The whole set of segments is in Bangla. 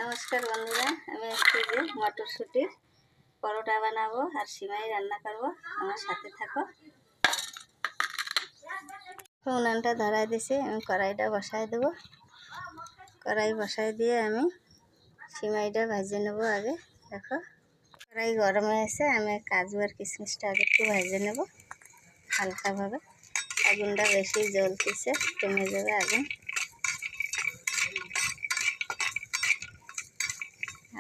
নমস্কার বন্ধুরা, আমি আজকে যে মটরশুঁটির পরোটা বানাবো আর সিমাই রান্না করব। আমার সাথে থাকো। উনানটা ধরাই দিছি, আমি কড়াইটা বসাই দেবো। কড়াই বসাই দিয়ে আমি সিমাইটা ভেজে নেব। আগে দেখো কড়াই গরম হয়েছে, আমি কাজু আর কিশমিশটা আগে একটু ভেজে নেব হালকাভাবে। আগুনটা বেশি জ্বলতেছে, কমে যাবে আগুন।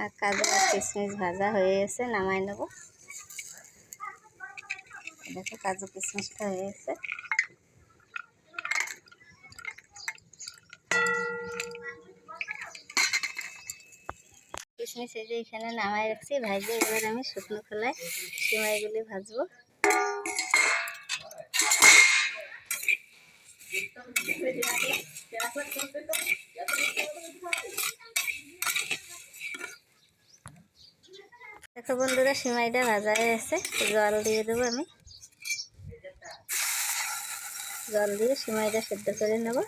আর কাজু আর কিশমিশ ভাজা হয়ে গেছে, নামাই নেব। দেখো কাজু কিশমিশটা হয়ে গেছে। কিশমিশ এই যে এখানে নামাই রাখছি ভাজবো। এবার আমি শুকনো খোলায় সিমাইগুলি ভাজবো। দেখো বন্ধুরা, সিমাইটা ভাজা হয়ে গেছে। জল দিয়ে দেবো আমি। জল দিয়ে সিমাইটা সেদ্ধ করে নেব।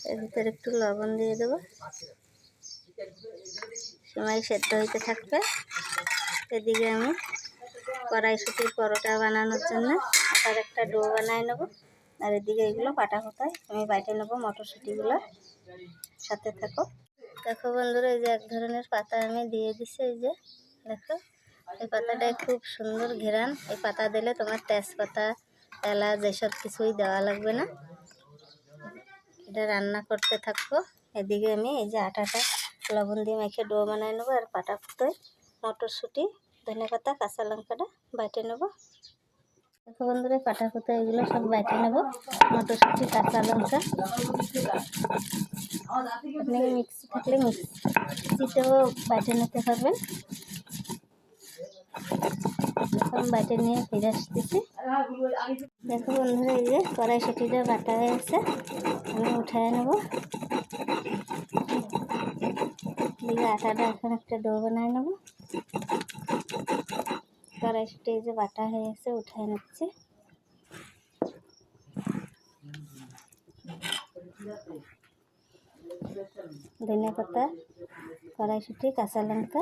এর ভিতরে একটু লবণ দিয়ে দেবো। সিমাই সেদ্ধ হইতে থাকবে। এদিকে আমি কড়াইশুঁটির পরোটা বানানোর জন্য আটার একটা ডো বানাই নেব। আর এদিকে এগুলো পাটা কোথায় আমি বাইটে নেবো মটরশুঁটিগুলো। সাথে থাকো। দেখো বন্ধুরা, এই যে এক ধরনের পাতা আমি দিয়ে দিছি। এই যে দেখো, এই পাতাটায় খুব সুন্দর ঘেরান। এই পাতা দিলে তোমার তেজপাতা, এলাচ এসব কিছুই দেওয়া লাগবে না। এটা রান্না করতে থাকবো। এদিকে আমি এই যে আটাটা লবণ দিয়ে মেখে ডো বানাই নেবো। আর পাটা ফুটোয় মটরশুঁটি, ধনেপাতা, কাঁচা লঙ্কাটা বাইটে নেবো। দেখো বন্ধুরা, পাটা ফুটো এগুলো সব বাইটে নেবো। মটরশুঁটি, কাঁচা লঙ্কা। আপনি মিক্সি থাকলে মিক্সিতেও বাইটে নিতে পারবেন। এখন বাইটে নিয়ে ফিরে আসতেছি। দেখো বন্ধুরা, এই যে কড়াইশুঁটিটা বাটা হয়ে গেছে, আমি উঠায় নেব। দিয়ে আটাটা এখন একটা ডো বানায় নেব। কড়াইশুঁটি এই যে বাটা হয়ে গেছে, উঠায় নিচ্ছি। ধনেপাতা, কড়াইশুঁটি, কাঁচা লঙ্কা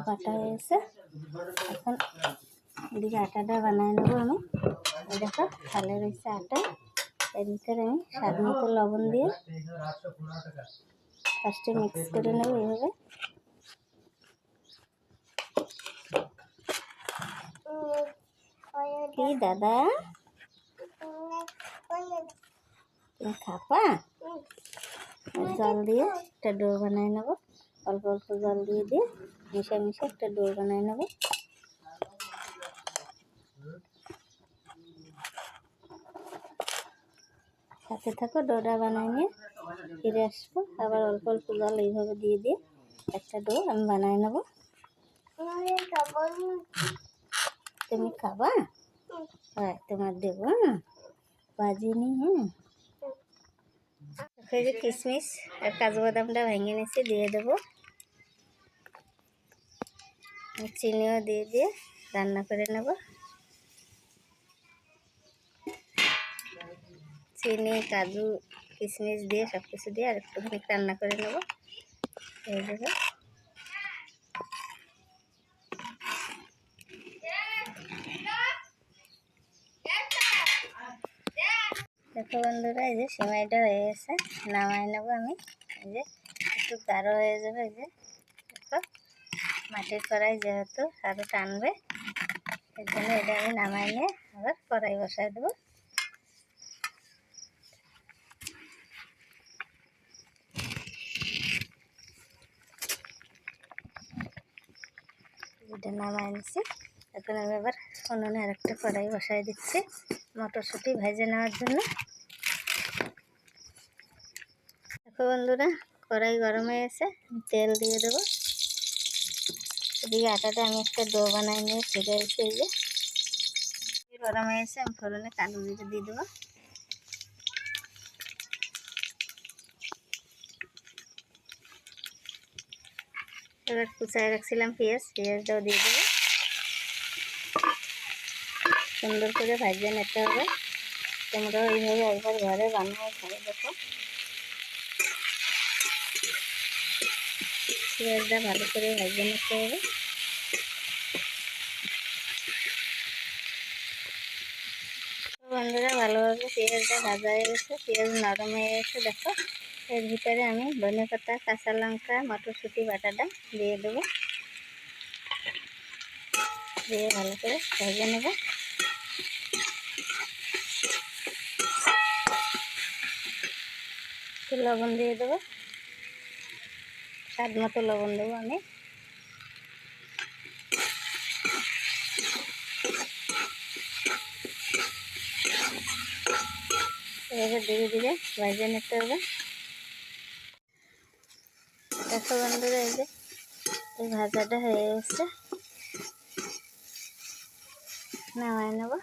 বাটা হয়ে গেছে। এখন এদিকে আটাটা বানায় নেবো আমি। দেখো থালে রয়েছে আটা। এর ভিতরে আমি স্বাদ মতো লবণ দিয়ে ফার্স্টে মিক্স করে নেব এইভাবে। কি দাদা, তুমি খাপা? জল দিয়ে একটা ডো বানায় নেবো। অল্প অল্প জল দিয়ে মিশে একটা ডো বানায় নেবো। সাথে থাকো, ডোটা বানাই নিয়ে ফিরে আসবো। আবার অল্প অল্প জল এইভাবে দিয়ে একটা ডো আমি বানায় নেবো। তুমি খাবা? হ্যাঁ, তোমার দেবো। বাজিনি। হ্যাঁ, যে কিশমিশ আর কাজু বাদামটা ভেঙে নিচ্ছি, দিয়ে দেবো। চিনিও দিয়ে রান্না করে নেব। চিনি, কাজু, কিশমিশ দিয়ে সব কিছু দিয়ে আর একটুখানি রান্না করে নেব। এই দেবো। দেখো বন্ধুরা, এই যে সিমাইটা হয়ে গেছে, নামাই নেবো আমি। এই যে একটু গাঢ় হয়ে যাবে। এই যে দেখো, মাটির কড়াই যেহেতু আরও টানবে, এর জন্য এটা আমি নামাই নিয়ে আবার কড়াই বসাই দেবো। এটা নামাই নিচ্ছি। এখন আমি আবার উনুনে আরেকটা কড়াই বসাই দিচ্ছি মটরশুঁটি ভেজে নেওয়ার জন্য। দেখো বন্ধুরা, কড়াই গরম হয়ে গেছে, তেল দিয়ে দেবো। এদিকে আটাটা আমি একটা ডো বানাই নিয়ে ফিরে এসে এই যে গরম হয়ে গেছে, আমি ফোড়নে কালো জিরে দিয়ে দেবো। এবার কুচায় রাখছিলাম পেঁয়াজটাও দিয়ে দেবো। সুন্দর করে ভাজিয়ে নিতে হবে। তোমরা এইভাবে একবার ঘরে বানাও, ঘরে দেখো। পেঁয়াজটা ভালো করে ভেজে নিতে হবে। বন্ধুরা ভালোভাবে পেঁয়াজটা ভাজা হয়ে গেছে, পেঁয়াজ নরম হয়ে গেছে। দেখো এর ভিতরে আমি ধনেপাতা, কাঁচা লঙ্কা, মটরশুঁটি বাটাটা দিয়ে দেবো, দিয়ে ভালো করে ভেজে নেব। একটু লবণ দিয়ে দেবো, স্বাদ মতো লবণ দেবো আমি। এভাবে ধীরে ধীরে ভেজে নিতে হবে। দেখো বন্ধুরা, এই যে এই ভাজাটা হয়ে গেছে, নামাই নেব।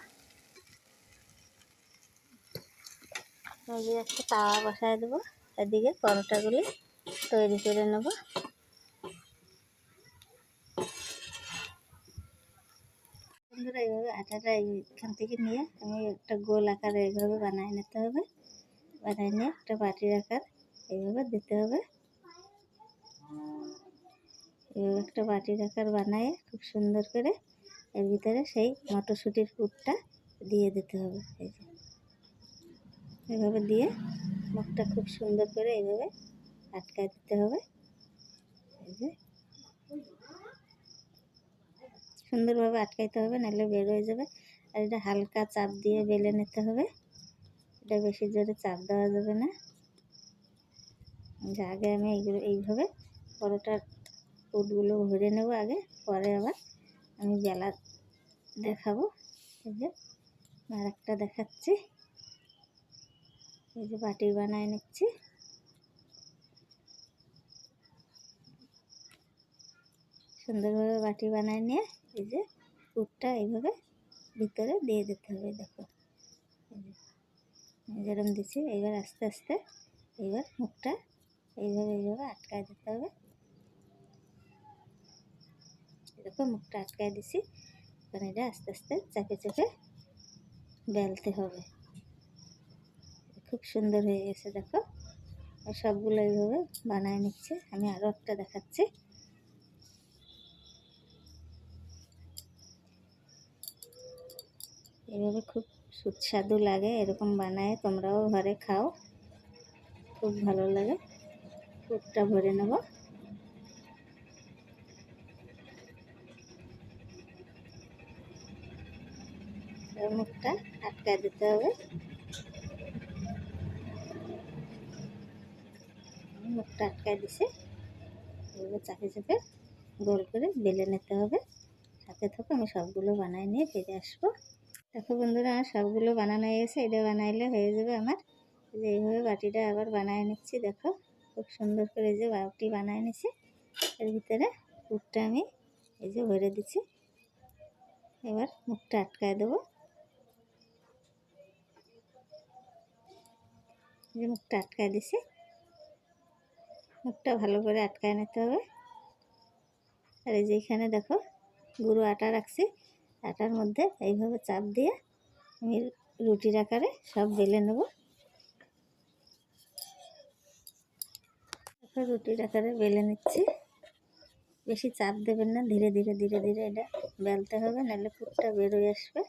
এই যে একটা তাওয়া বসায় দেবো, এদিকে পরোটাগুলি তৈরি করে নেব। বন্ধুরা এইভাবে আটাটা এইখান থেকে নিয়ে আমি একটা গোল আকার এইভাবে বানিয়ে নিতে হবে। বানিয়ে নিয়ে একটা বাটির আকার এইভাবে দিতে হবে। এইভাবে একটা বাটির আকার বানিয়ে খুব সুন্দর করে এর ভিতরে সেই মটরশুঁটির পুরটা দিয়ে দিতে হবে। এই যে এইভাবে দিয়ে মুখটা খুব সুন্দর করে এইভাবে আটকায় দিতে হবে। এই যে সুন্দরভাবে আটকাইতে হবে, নাহলে বের হয়ে যাবে। আর এটা হালকা চাপ দিয়ে বেলে নিতে হবে, এটা বেশি জোরে চাপ দেওয়া যাবে না। যে আগে আমি এইভাবে পরোটার পুরগুলো ভরে নেব আগে, পরে আবার আমি বেলা দেখাবো। এই যে আর একটা দেখাচ্ছি, এই যে বাটি বানায় নিচ্ছি। সুন্দরভাবে বাটি বানায় নিয়ে এই যে পুরটা এইভাবে ভিতরে দিয়ে দিতে হবে। দেখো যেরকম দিচ্ছি, এইবার আস্তে আস্তে এইবার মুখটা এইভাবে আটকায় দিতে হবে। দেখো মুখটা আটকায় দিছি, কারণ এটা আস্তে আস্তে চাপে চাপে বেলতে হবে। খুব সুন্দর হয়ে গেছে দেখো। সবগুলো এইভাবে বানায় নিচ্ছে। আমি আরও একটা দেখাচ্ছি। এইভাবে খুব সুস্বাদু লাগে, এরকম বানায় তোমরাও ঘরে খাও, খুব ভালো লাগে। পুরটা ভরে নেব। মুখটা আটকায় দিতে হবে। মুখটা আটকায় দিছে, এভাবে চাপে চাপে গোল করে বেলে নিতে হবে। সাথে থাকো, আমি সবগুলো বানায় নিয়ে ফিরে আসবো। দেখো বন্ধুরা, আমার সবগুলো বানানো হয়ে গেছে। এটা বানাইলে হয়ে যাবে আমার। যে এইভাবে বাটিটা আবার বানায় নিচ্ছি। দেখো খুব সুন্দর করে যে বাটি বানায় নিচ্ছি। এর ভিতরে পুরটা আমি এই যে ভরে দিচ্ছি। এবার মুখটা আটকায় দেবো। যে মুখটা আটকায় দিছি, মুখটা ভালো করে আটকায় নিতে হবে। আর এই যে এখানে দেখো গুঁড়ো আটা রাখছি, আটার মধ্যে এইভাবে চাপ দিয়ে আমি রুটির আকারে সব বেলে নেব। রুটির আকারে বেলে নিচ্ছি। বেশি চাপ দেবেন না, ধীরে ধীরে ধীরে ধীরে এটা বেলতে হবে, নাহলে পুরটা বেরোয় আসবে।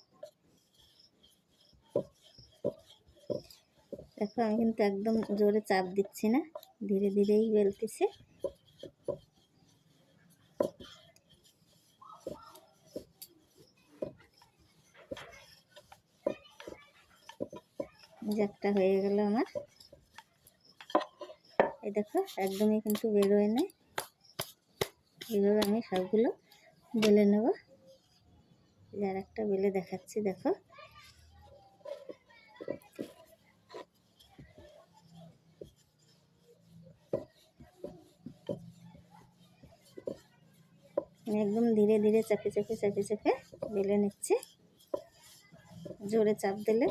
দেখো আমি কিন্তু একদম জোরে চাপ দিচ্ছি না, ধীরে ধীরেই বেলতেছি। যে একটা হয়ে গেল আমার। এই দেখো একদমই কিন্তু বেরোয় না। এইভাবে আমি সবগুলো বেলে নেব। আর একটা বেলে দেখাচ্ছি। দেখো আমি একদম ধীরে ধীরে চাপে চাপে চাপে চাপে বেলে নিচ্ছি। জোরে চাপ দিলে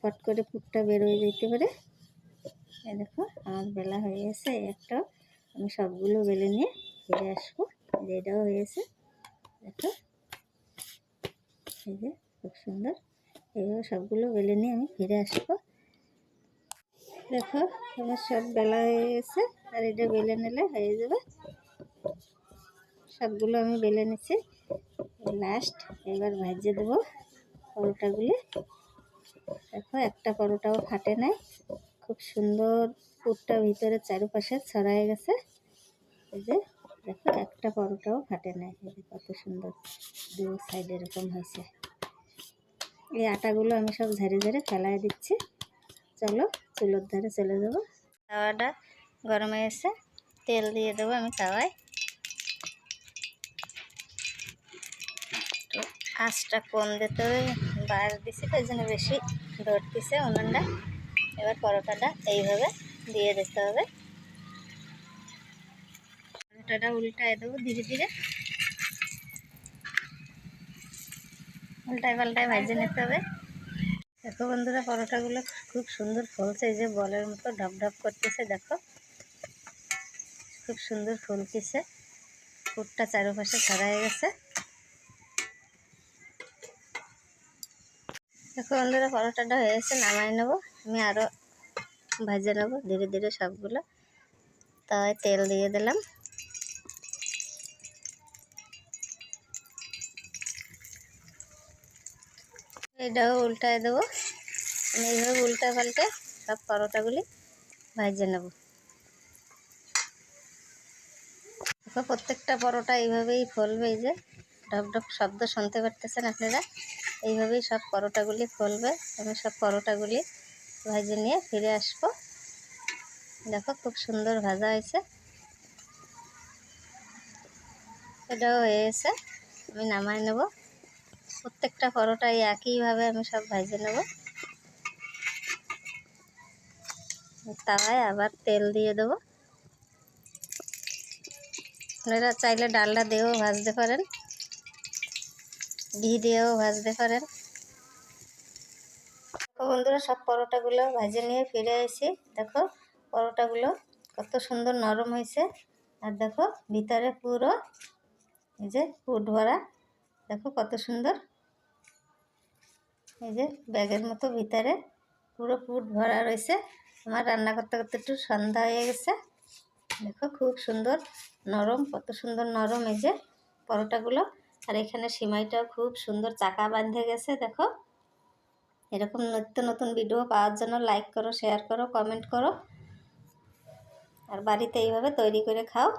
ফট করে পুরটা বেরোয় যেতে পারে। এই দেখো আমার বেলা হয়ে গেছে একটা। আমি সবগুলো বেলে নিয়ে ফিরে আসবো। এটাও হয়েছে দেখো, এই যে খুব সুন্দর। এইভাবে সবগুলো বেলে নিয়ে আমি ফিরে আসবো। দেখো আমার সব বেলা হয়ে গেছে, আর এটা বেলে নিলে হয়ে যাবে। সবগুলো আমি বেলে নিচ্ছি। লাস্ট এবার ভেজে দেবো পরোটাগুলি। দেখো একটা পরোটাও ফাটে নাই, খুব সুন্দর পুরটা ভিতরে চারপাশে ছড়ায় গেছে। এই যে দেখো একটা পরোটাও ফাটে নাই, এই যে কত সুন্দর দু সাইড এরকম হয়েছে। এই আটাগুলো আমি সব ঝেড়ে ঝেড়ে ফেলাই দিচ্ছি। চলো চুলোর ধারে চলে যাবো। তাওয়াটা গরম হয়ে এসে তেল দিয়ে দেবো আমি তাওয়ায়। আঁচটা কম দিতে হবে, বার দিছি তাই জন্য বেশি ধরতেছে উনুনটা। এবার পরোটাটা এইভাবে দিয়ে দিতে হবে। পরোটাটা উল্টায় দেবো ধীরে ধীরে, উল্টায় পাল্টায় ভেজে নিতে হবে। দেখো বন্ধুরা পরোটাগুলো খুব সুন্দর ফুলছে, এই যে বলের মতো ঢপ ঢপ করতেছে। দেখো খুব সুন্দর ফুলতেছে, পুরটা চারপাশে ছড়ায় গেছে। দেখো বন্ধুরা পরোটাটা হয়েছে, নামাই নেবো। আমি আরও ভেজে নেবো ধীরে ধীরে সবগুলো। তাই তেল দিয়ে দিলাম। এটাও উল্টায় দেবো। আমি এইভাবে উল্টা পাল্টে সব পরোটাগুলি ভেজে নেব। দেখো প্রত্যেকটা পরোটা এইভাবেই ফুলবে, এই যে ঢপ ঢপ শব্দ শুনতে পারতেছেন আপনারা। এইভাবেই সব পরোটাগুলি ফুলবে। আমি সব পরোটাগুলি ভেজে নিয়ে ফিরে আসবো। দেখো খুব সুন্দর ভাজা হয়েছে, এটাও হয়েছে। আমি নামাই নেব। প্রত্যেকটা পরোটা একইভাবে আমি সব ভেজে নেব। তাওয়ায় আবার তেল দিয়ে দেবো। আপনারা চাইলে ডালডা দিয়েও ভাজতে পারেন, ঘি দিয়েও ভাজতে পারেন। তো বন্ধুরা সব পরোটাগুলো ভেজে নিয়ে ফিরে এসেছি। দেখো পরোটাগুলো কত সুন্দর নরম হয়েছে, আর দেখো ভিতরে পুরো এই যে পুর ভরা। দেখো কত সুন্দর, এই যে ব্যাগের মতো ভিতরে পুরো পুর ভরা রয়েছে। আমার রান্না করতে করতে একটু সন্ধ্যা হয়ে গেছে। দেখো খুব সুন্দর নরম, কত সুন্দর নরম এই যে পরোটাগুলো। আর এখানে সিমাইটাও খুব সুন্দর চাকা বাঁধে গেছে। দেখো এরকম নিত্য নতুন ভিডিও পাওয়ার জন্য লাইক করো, শেয়ার করো, কমেন্ট করো, আর বাড়িতে এইভাবে তৈরি করে খাও।